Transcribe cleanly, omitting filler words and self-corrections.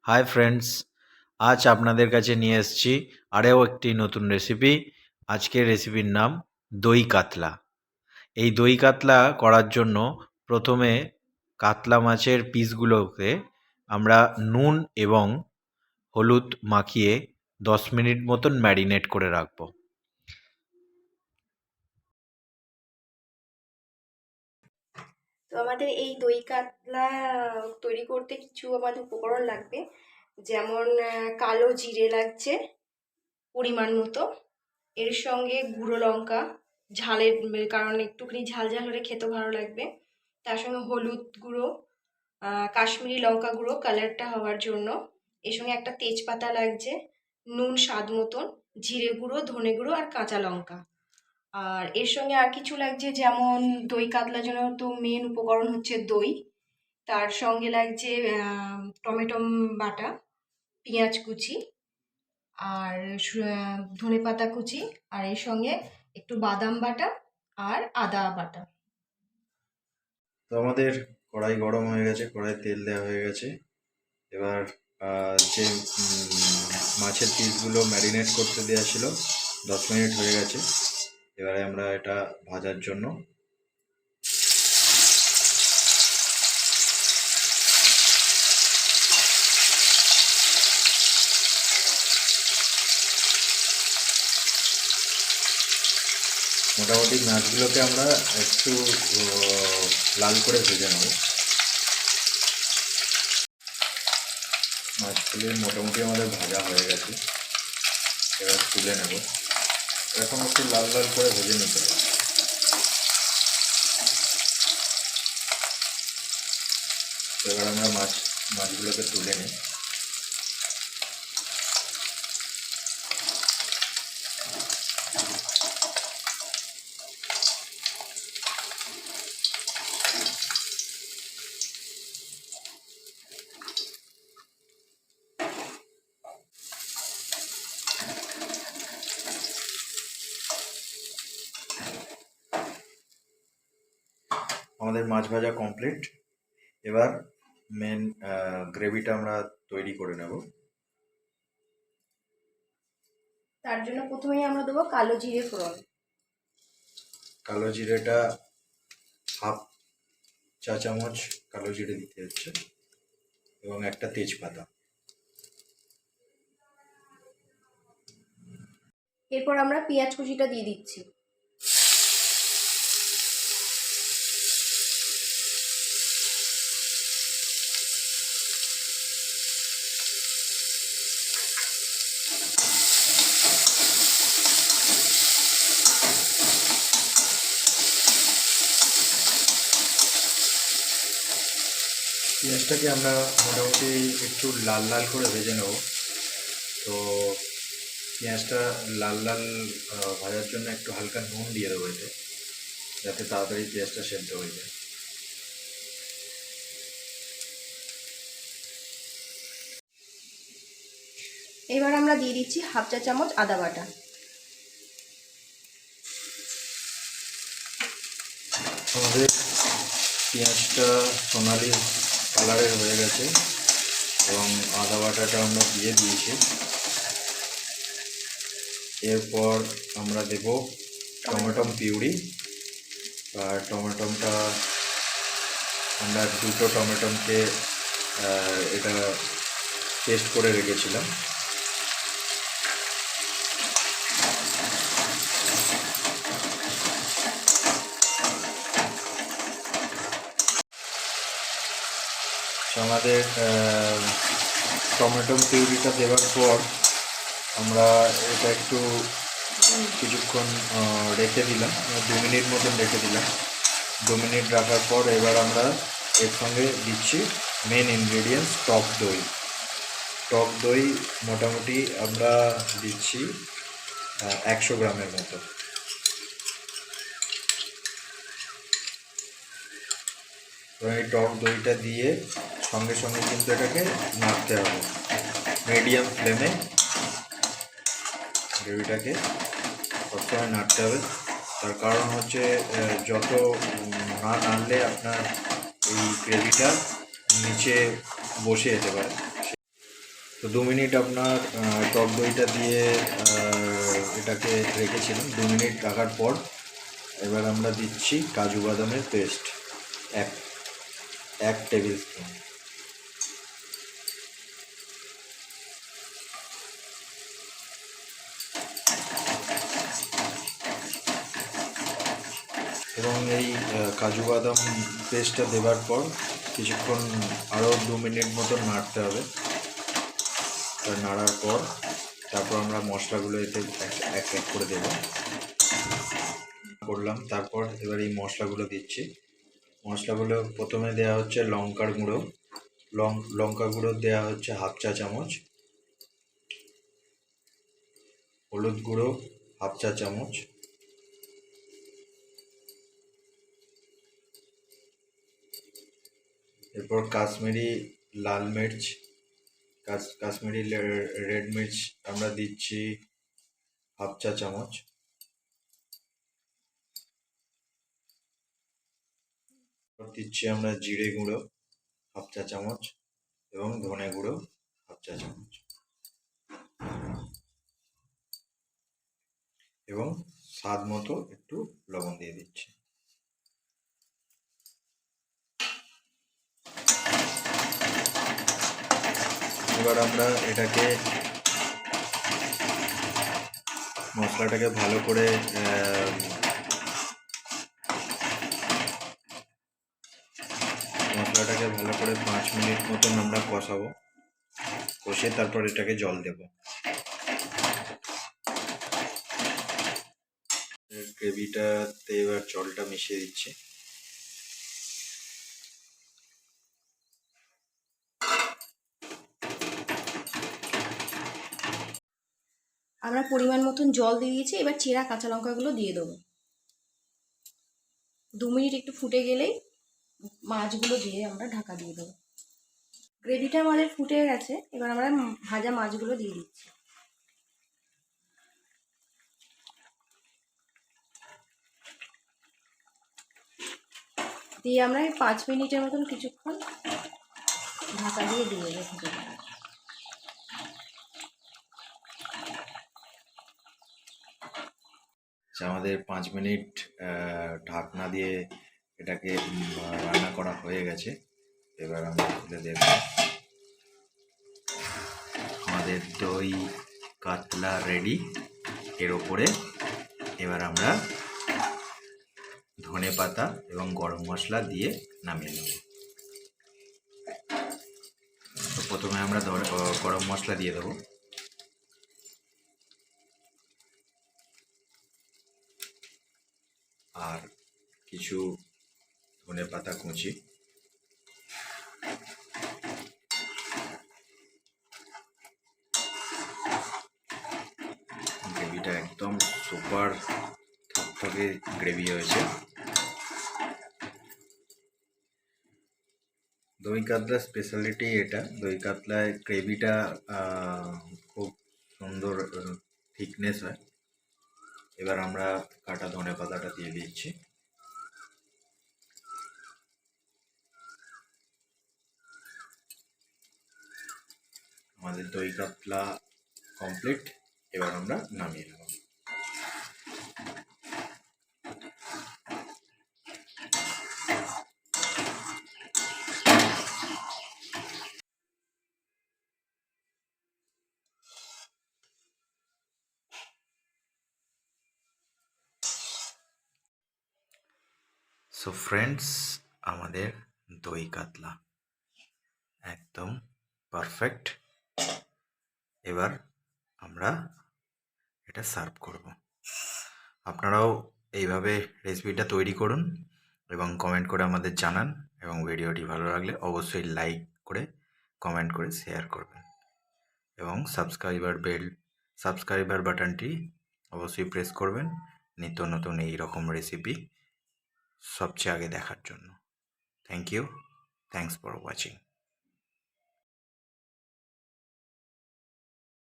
Hi friends, আজ আপনাদের কাছে নিয়ে এসেছি আরও একটি নতুন রেসিপি। আজকের রেসিপির নাম দই কাতলা। এই দই কাতলা করার জন্য প্রথমে কাতলা মাছের পিসগুলোকে আমরা নুন এবং হলুদ মাখিয়ে 10 মিনিট মতন ম্যারিনেট করে রাখবো। তো আমাদের এই দই কাতলা তৈরি করতে কিছু আমাদের উপকরণ লাগবে, যেমন কালো জিরে লাগছে পরিমাণ মতো, এর সঙ্গে গুঁড়ো লঙ্কা ঝালের কারণে একটুখানি ঝাল ঝাল হলে খেতে ভালো লাগবে, তার সঙ্গে হলুদ গুঁড়ো, কাশ্মীরি লঙ্কা গুঁড়ো কালারটা হওয়ার জন্য, এর সঙ্গে একটা তেজপাতা লাগছে, নুন স্বাদ মতন, জিরে গুঁড়ো, ধনে গুঁড়ো আর কাঁচা লঙ্কা। আর এর সঙ্গে আর কিছু লাগছে, যেমন দই কাতলার জন্য তো মেন উপকরণ হচ্ছে দই, তার সঙ্গে লাগছে টমেটো বাটা, পেঁয়াজ কুচি আর ধনেপাতা কুচি, আর এর সঙ্গে একটু বাদাম বাটা আর আদা বাটা। তো আমাদের কড়াই গরম হয়ে গেছে, কড়াই তেল দেওয়া হয়ে গেছে। এবার যে মাছের পিসগুলো ম্যারিনেট করতে দেওয়া ছিল 10 মিনিট হয়ে গেছে। এবারে আমরা এটা ভাজার জন্য মোটামুটি মাছগুলোকে আমরা একটু লাল করে ভেজে নেব। মাছগুলি মোটামুটি আমাদের ভাজা হয়ে গেছে, এবার তুলে নেব। এখন একটু লাল লাল করে ভেজে নিতে হবে। এবার আমরা মাছগুলোকে তুলে নিই। আমাদের মাছ ভাজা কমপ্লিট। এবার মেন গ্রেভিটা আমরা তৈরি করে নেব। তার জন্য প্রথমেই আমরা দেবো কালো জিরে ফোড়ন। কালো জিরেটা হাফ চা চামচ কালো জিরে দিতে হচ্ছে, এবং একটা তেজপাতা। এরপর আমরা পেঁয়াজ কুচিটা দিয়ে দিচ্ছি। পেঁয়াজটাকে আমরা মোটামুটি একটু লাল লাল করে ভেজে নেব। তো পেঁয়াজটা লাল লাল ভাজার জন্য একটু হালকা নুন দিয়ে দেবো এতে, যাতে তাড়াতাড়ি পেঁয়াজটা সেদ্ধ হয়ে যায়। এবার আমরা দিয়ে দিচ্ছি হাফ চা চামচ আদা বাটা। আমাদের পেঁয়াজটা সোনালি কালারের হয়ে গেছে এবং আদা বাটাটা আমরা দিয়ে দিয়েছি। এরপর আমরা দেব টমেটো পিউরি। আর টমেটোটা আমরা দুটো টমেটোকে এটা পেস্ট করে রেখেছিলাম। আমাদের টমেটো পিউরিটা দেওয়ার পর আমরা এটা একটু কিছুক্ষণ রেখে দিলাম, 2 মিনিট মতন রেখে দিলাম। 2 মিনিট রাখার পর এবার আমরা এর সঙ্গে দিচ্ছি মেন ইনগ্রেডিয়েন্টস টক দই। টক দই মোটামুটি আমরা দিচ্ছি 100 গ্রামের মতো। এই টক দইটা দিয়ে সঙ্গে সঙ্গে কিন্তু এটাকে নাড়তে হবে মিডিয়াম ফ্লেমে। গ্রেভিটাকে সবসময় নাড়তে হবে, তার কারণ হচ্ছে যত না নাড়লে আপনার এই গ্রেভিটা নিচে বসে যেতে পারে। তো 2 মিনিট আপনার টক দইটা দিয়ে এটাকে রেখেছিলাম। 2 মিনিট রাখার পর এবার আমরা দিচ্ছি কাজু বাদামের পেস্ট এক 1 টেবিল স্পুন। এবং এই কাজু বাদাম পেস্টটা দেওয়ার পর কিছুক্ষণ আরও 2 মিনিট মতো নাড়তে হবে। নাড়ার পর তারপর আমরা মশলাগুলো এতে এক এক করে দেবো করলাম। তারপর এবার এই মশলাগুলো দিচ্ছি। মশলাগুলো প্রথমে দেওয়া হচ্ছে লঙ্কার গুঁড়ো, লঙ্কা গুঁড়ো দেওয়া হচ্ছে 1/2 চা চামচ, হলুদ গুঁড়ো 1/2 চা চামচ, এরপর কাশ্মীরি লাল মির্চ, কাশ্মীরি রেড মির্চ আমরা দিচ্ছি 1/2 চা চামচ, দিচ্ছি আমরা জিরে গুঁড়ো 1/2 চা চামচ এবং ধনে গুঁড়ো 1/2 চা চামচ এবং স্বাদ মতো একটু লবণ দিয়ে দিচ্ছি। এবার আমরা এটাকে মশলাটাকে ভালো করে মশলাটাকে ভালো করে 5 মিনিট মতন আমরা কষাবো। কষে তারপর এটাকে জল দেব। গ্রেভিটাতে এবার জলটা মিশিয়ে দিচ্ছি। আমরা পরিমাণ মতন জল দিয়ে দিয়েছি। এবার চেরা কাঁচা লঙ্কাগুলো দিয়ে দেবো। 2 মিনিট একটু ফুটে গেলেই মাছগুলো দিয়ে আমরা ঢাকা দিয়ে দেবো। গ্রেভিটা আমাদের ফুটে গেছে। এবার আমরা ভাজা মাছগুলো দিয়ে দিচ্ছি। দিয়ে আমরা 5 মিনিটের মতন কিছুক্ষণ ঢাকা দিয়ে রেখে দেবো। আমাদের 5 মিনিট ঢাকনা দিয়ে এটাকে রান্না করা হয়ে গেছে। এবার আমরা খুলে দেখব। আমাদের দই কাতলা রেডি। এর ওপরে এবার আমরা ধনে পাতা এবং গরম মশলা দিয়ে নামিয়ে নেব। তো প্রথমে আমরা গরম মশলা দিয়ে দেবো। আর কিছু ধনে পাতা কুচি। গ্রেভিটা একদম সুপার থকথকে গ্রেভি হয়েছে। দই কাতলার স্পেশালিটি এটা। দই কাতলায় গ্রেভিটা খুব সুন্দর থিকনেস হয়। এবার আমরা কাটা ধনে পাতাটা দিয়ে দিচ্ছি। আমাদের দই কাতলা কমপ্লিট। এবার আমরা নামিয়ে নেব। সো ফ্রেন্ডস, আমাদের দই কাতলা একদম পারফেক্ট। এবার আমরা এটা সার্ভ করব। আপনারাও এইভাবে রেসিপিটা তৈরি করুন এবং কমেন্ট করে আমাদের জানান। এবং ভিডিওটি ভালো লাগলে অবশ্যই লাইক করে, কমেন্ট করে শেয়ার করবেন। এবং সাবস্ক্রাইবার বাটনটি অবশ্যই প্রেস করবেন নিত্য নতুন এই রকম রেসিপি সবচেয়ে আগে দেখার জন্য। Thank you. Thanks for watching.